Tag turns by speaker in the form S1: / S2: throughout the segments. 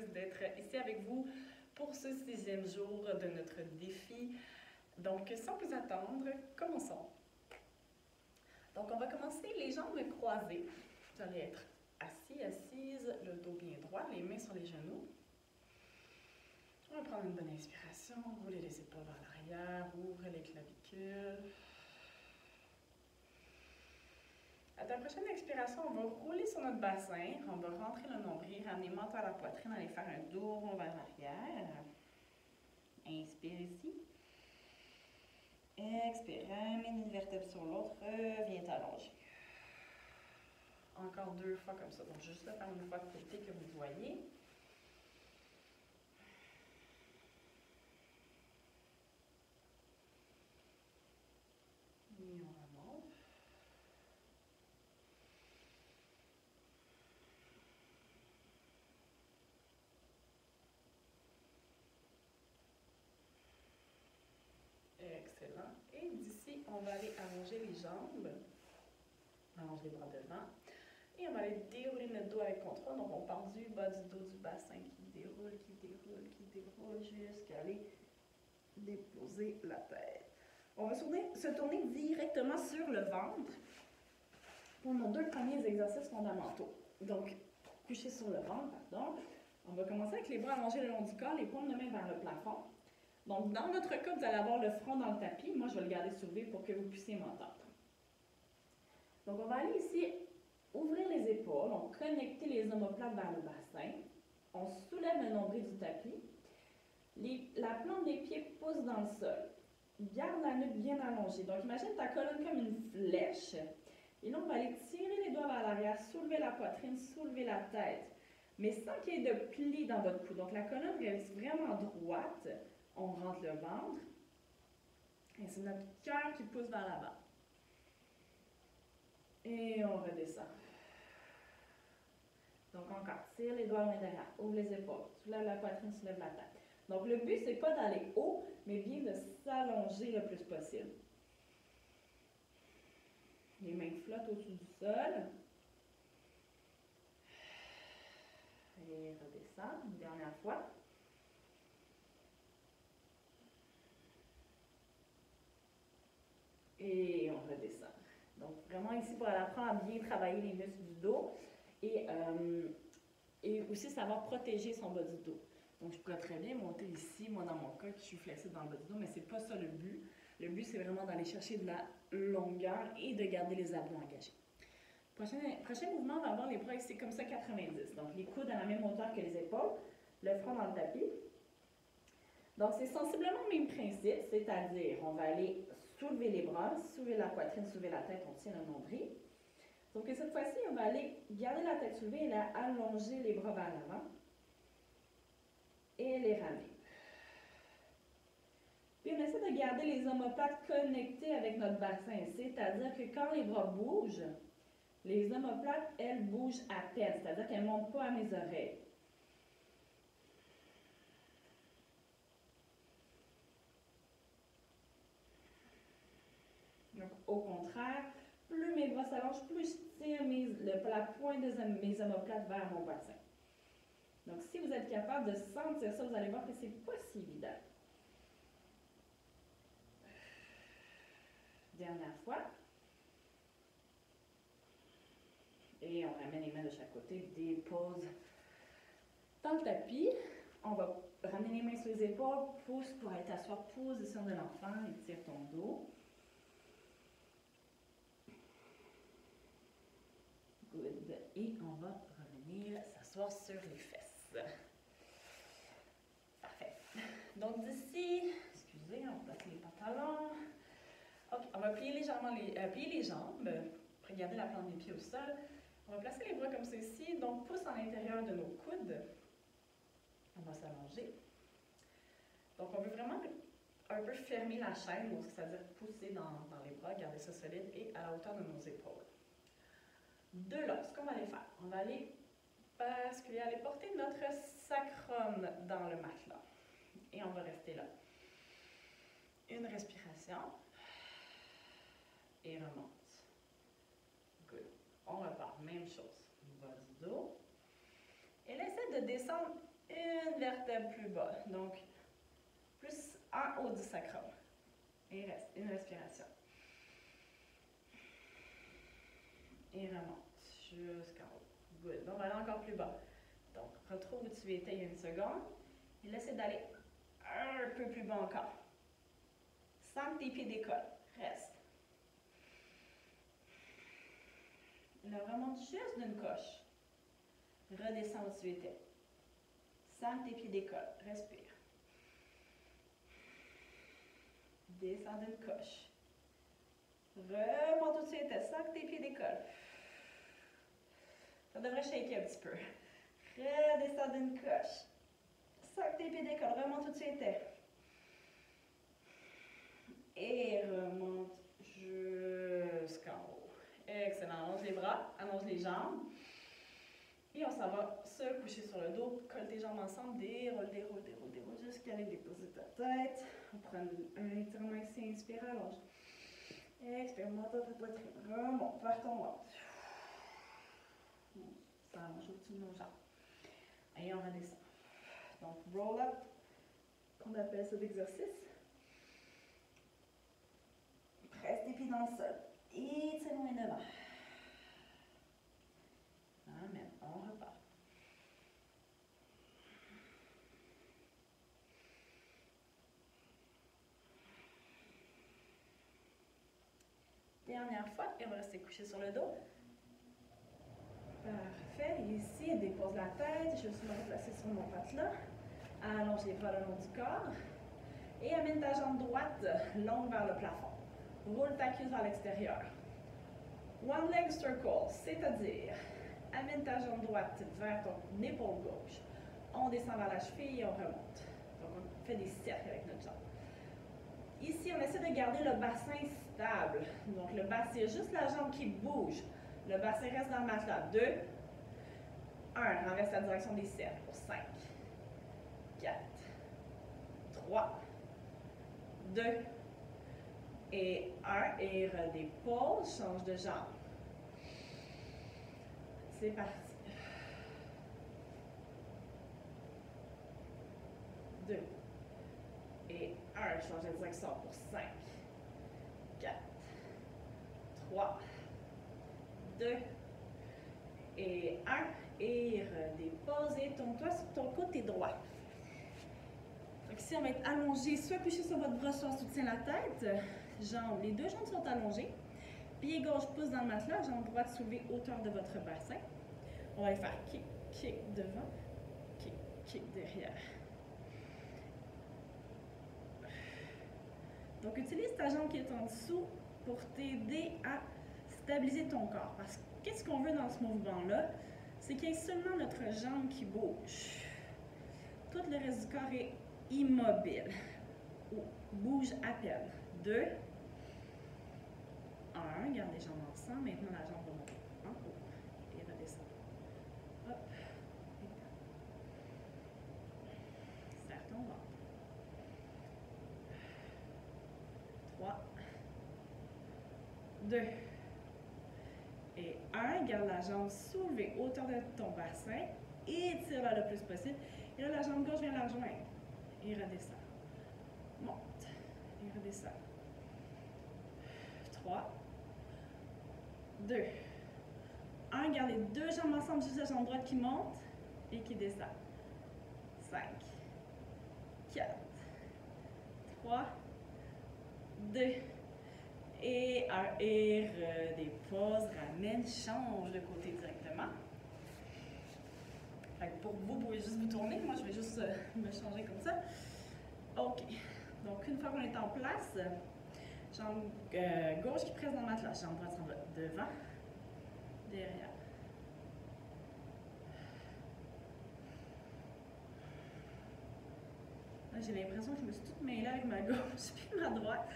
S1: heureuse d'être ici avec vous pour ce 6e jour de notre défi. Donc, sans plus attendre, commençons. Donc, on va commencer les jambes croisées. Vous allez être assis, assise, le dos bien droit, les mains sur les genoux. On va prendre une bonne inspiration, rouler les épaules vers l'arrière, ouvrir les clavicules. À ta prochaine expiration, on va rouler sur notre bassin, on va rentrer le nombril, ramener le menton à la poitrine, aller faire un dos rond vers l'arrière. Inspire ici. Expire, ramène une vertèbre sur l'autre, reviens t'allonger. Encore 2 fois comme ça, donc juste le faire une fois de côté que vous voyez. Et on remonte. Excellent. Et d'ici, on va aller allonger les jambes. On allonge les bras devant. Et on va aller dérouler notre dos avec contrôle. Donc, on part du bas du dos du bassin qui déroule, jusqu'à aller déposer la tête. On va se tourner directement sur le ventre pour nos 2 premiers exercices fondamentaux. Donc, coucher sur le ventre, pardon. On va commencer avec les bras allongés le long du corps, les paumes de main vers le plafond. Donc, dans notre cas, vous allez avoir le front dans le tapis. Moi, je vais le garder soulevé pour que vous puissiez m'entendre. Donc, on va aller ici, ouvrir les épaules, on connecte les omoplates vers le bassin. On soulève le nombril du tapis. La plante des pieds pousse dans le sol. Garde la nuque bien allongée. Donc, imagine ta colonne comme une flèche. Et là, on va aller tirer les doigts vers l'arrière, soulever la poitrine, soulever la tête. Mais sans qu'il y ait de pli dans votre cou. Donc, la colonne reste vraiment droite. On rentre le ventre. Et c'est notre cœur qui pousse vers l'avant. Et on redescend. Donc, encore, tire les doigts loin derrière, ouvre les épaules, soulève la poitrine, soulève la tête. Donc, le but, c'est pas d'aller haut, mais bien de s'allonger le plus possible. Les mains flottent au-dessus du sol. Et redescend, une dernière fois. Et on redescend. Donc, vraiment ici, pour apprendre à bien travailler les muscles du dos et aussi savoir protéger son bas du dos. Donc, je pourrais très bien monter ici, moi dans mon cas, je suis flexible dans le bas du dos, mais c'est pas ça le but. Le but, c'est vraiment d'aller chercher de la longueur et de garder les abdos engagés. Prochain mouvement, on va avoir les bras ici comme ça, 90. Donc, les coudes à la même hauteur que les épaules, le front dans le tapis. Donc, c'est sensiblement le même principe, c'est-à-dire, on va aller soulever les bras, soulever la poitrine, soulever la tête, on tient le nombril. Donc, cette fois-ci, on va aller garder la tête soulevée et allonger les bras vers l'avant et les ramener. Puis, on essaie de garder les omoplates connectés avec notre bassin, c'est-à-dire que quand les bras bougent, les omoplates, elles bougent à peine, c'est-à-dire qu'elles ne montent pas à mes oreilles. Donc, au contraire, plus mes bras s'allongent, plus je tire la pointe de mes omoplates vers mon bassin. Donc, si vous êtes capable de sentir ça, vous allez voir que ce n'est pas si évident. Dernière fois. Et on ramène les mains de chaque côté, dépose dans le tapis. On va ramener les mains sur les épaules, pousse pour aller t'asseoir, position de l'enfant, étire ton dos. Good. Et on va revenir s'asseoir sur les fesses. Parfait. Donc d'ici, excusez, on va placer les pantalons. Ok, on va plier légèrement les jambes, pour garder la plante des pieds au sol. On va placer les bras comme ceci, donc pouce à l'intérieur de nos coudes. On va s'allonger. Donc on veut vraiment un peu fermer la chaîne, c'est-à-dire pousser dans les bras, garder ça solide et à la hauteur de nos épaules. De là, ce qu'on va aller faire, on va aller basculer, aller porter notre sacrum dans le matelas. Et on va rester là. Une respiration. Et remonte. Good. On repart, même chose. Bas du dos. Et là, essaie de descendre vertèbre plus bas. Donc, plus en haut du sacrum. Et reste. Une respiration. Et remonte jusqu'en haut. Good. On va aller encore plus bas. Donc, retrouve où tu étais il y a une seconde. Et laissez d'aller un peu plus bas encore. Sans que tes pieds décollent. Reste. Là, remonte juste d'une coche. Redescends où tu étais. Sans que tes pieds décollent. Respire. Descends d'une coche. Remonte où tu étais sans que tes pieds décollent. Ça devrait shaker un petit peu. Redescends d'une coche. Sans que tes pieds décollent. Remonte où tu étais. Et remonte jusqu'en haut. Excellent. Allonge les bras, allonge les jambes. Et on s'en va se coucher sur le dos. Colle tes jambes ensemble. Déroule, déroule, déroule, déroule. Jusqu'à aller déposer ta tête. On prend un étirement ici. Inspire, allonge. Expire, monte ta poitrine. Remonte vers ton ventre. Ça allonge au-dessus de nos jambes. Et on redescend. Donc, roll up. On appelle ça l'exercice. Presse tes pieds dans le sol. Et tire-moi devant. Amen. On repart. Dernière fois, et on va rester couché sur le dos. Parfait. Ici, dépose la tête. Je vais juste me replacer sur mon matelas. Allonge les bras le long du corps. Et amène ta jambe droite longue vers le plafond. Roule ta cuisse vers l'extérieur. One leg circle, c'est-à-dire, amène ta jambe droite vers ton épaule gauche. On descend vers la cheville et on remonte. Donc, on fait des cercles avec notre jambe. Ici, on essaie de garder le bassin stable. Donc, le bassin, c'est juste la jambe qui bouge. Le bassin reste dans le matelas. 2, 1, renverse la direction des cercles pour 5, 4, 3, 2, et 1, et redépose, change de jambe. C'est parti. 2, et 1, change de direction pour 5, 4, 3, 2, et 1, et redépose, et tourne-toi sur ton côté droit. Donc ici, on va être allongé, soit couché sur votre bras, soit soutient la tête. Jambes, les deux jambes sont allongées. Pied gauche pousse dans le matelas, jambe droite soulevée hauteur de votre bassin. On va les faire kick, kick devant, kick, kick derrière. Donc utilise ta jambe qui est en dessous pour t'aider à stabiliser ton corps. Parce que qu'est-ce qu'on veut dans ce mouvement-là? C'est qu'il y ait seulement notre jambe qui bouge. Tout le reste du corps est immobile. Ou bouge à peine. 2, 1, garde les jambes ensemble. Maintenant, la jambe va monter en haut et redescendre. Hop. Serre ton ventre. 3, 2, et 1. Garde la jambe soulevée hauteur de ton bassin. Étire-la le plus possible. Et là, la jambe gauche vient la rejoindre. Et redescend. Monte. Et redescend. 3, 2, 1. Garde les deux jambes ensemble, juste la jambe droite qui monte et qui descend. 5, 4, 3, 2, et 1. Et redépose, ramène, change de côté directement. Pour vous, vous pouvez juste vous tourner. Moi, je vais juste me changer comme ça. OK. Donc, une fois qu'on est en place, jambe gauche qui presse dans le matelas. Jambe droite s'en va devant, derrière. J'ai l'impression que je me suis toute mêlée avec ma gauche puis ma droite.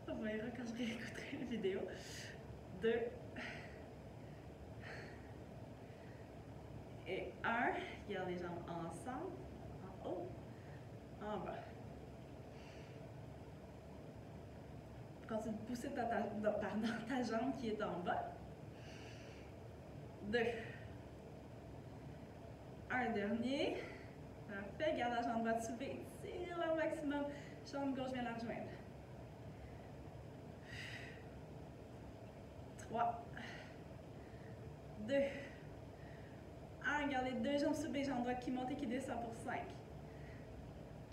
S1: On verra quand je réécouterai la vidéo. 2, et 1. Garde les jambes ensemble, en haut, en bas. Continue de pousser ta jambe qui est en bas. 2. Un dernier. Parfait. Garde la jambe droite soulevée. Tire au maximum. Jambe gauche vient la rejoindre. 3, 2, 1. Gardez deux jambes soulevées, jambe droite qui monte et qui descend pour 5,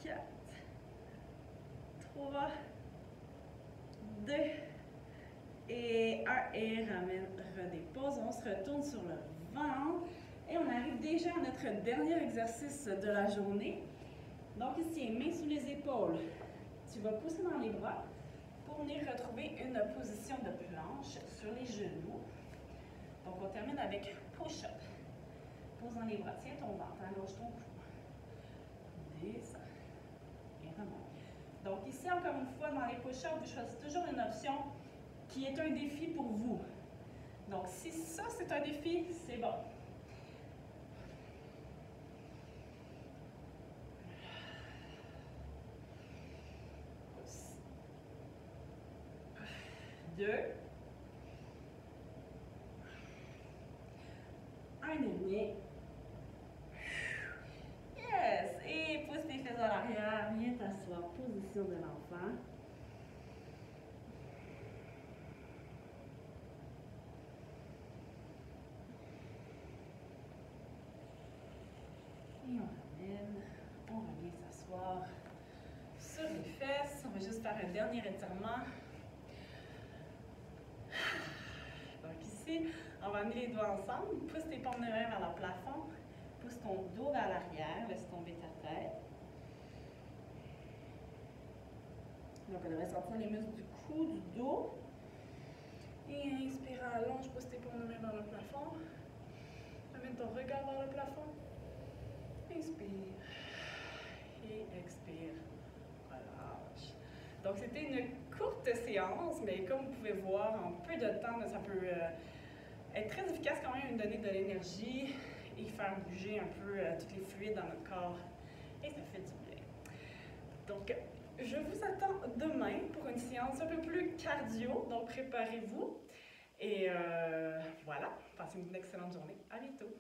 S1: 4, 3, 2 et 1. Et ramène, redépose. On se retourne sur le ventre. Et on arrive déjà à notre dernier exercice de la journée. Donc ici, mains sous les épaules. Tu vas pousser dans les bras pour venir retrouver une position de planche sur les genoux. Donc on termine avec push-up. Pose dans les bras. Tiens ton ventre, allonge ton cou. Descends. Et remonte. Donc ici, encore une fois, dans les push-ups, vous choisissez toujours une option qui est un défi pour vous. Donc si ça, c'est un défi, c'est bon. 2. Un dernier. Yes! Et pousse tes fesses à l'arrière. Viens t'asseoir. Position de l'enfant. Et on ramène. On revient s'asseoir sur les fesses. On va juste faire un dernier étirement. Donc ici, on va amener les doigts ensemble. Pousse tes paumes de main vers le plafond. Pousse ton dos vers l'arrière. Laisse tomber ta tête. Donc on devrait sortir les muscles du cou, du dos. Et inspire, allonge, pousse tes paumes de main vers le plafond. Amène ton regard vers le plafond. Inspire. Et expire. Relâche. Donc c'était une courte séance, mais comme vous pouvez voir, en peu de temps, ça peut être très efficace quand même, donner de l'énergie et faire bouger un peu tous les fluides dans notre corps. Et ça fait du bien. Donc, je vous attends demain pour une séance un peu plus cardio, donc préparez-vous. Et voilà, passez une excellente journée. À bientôt!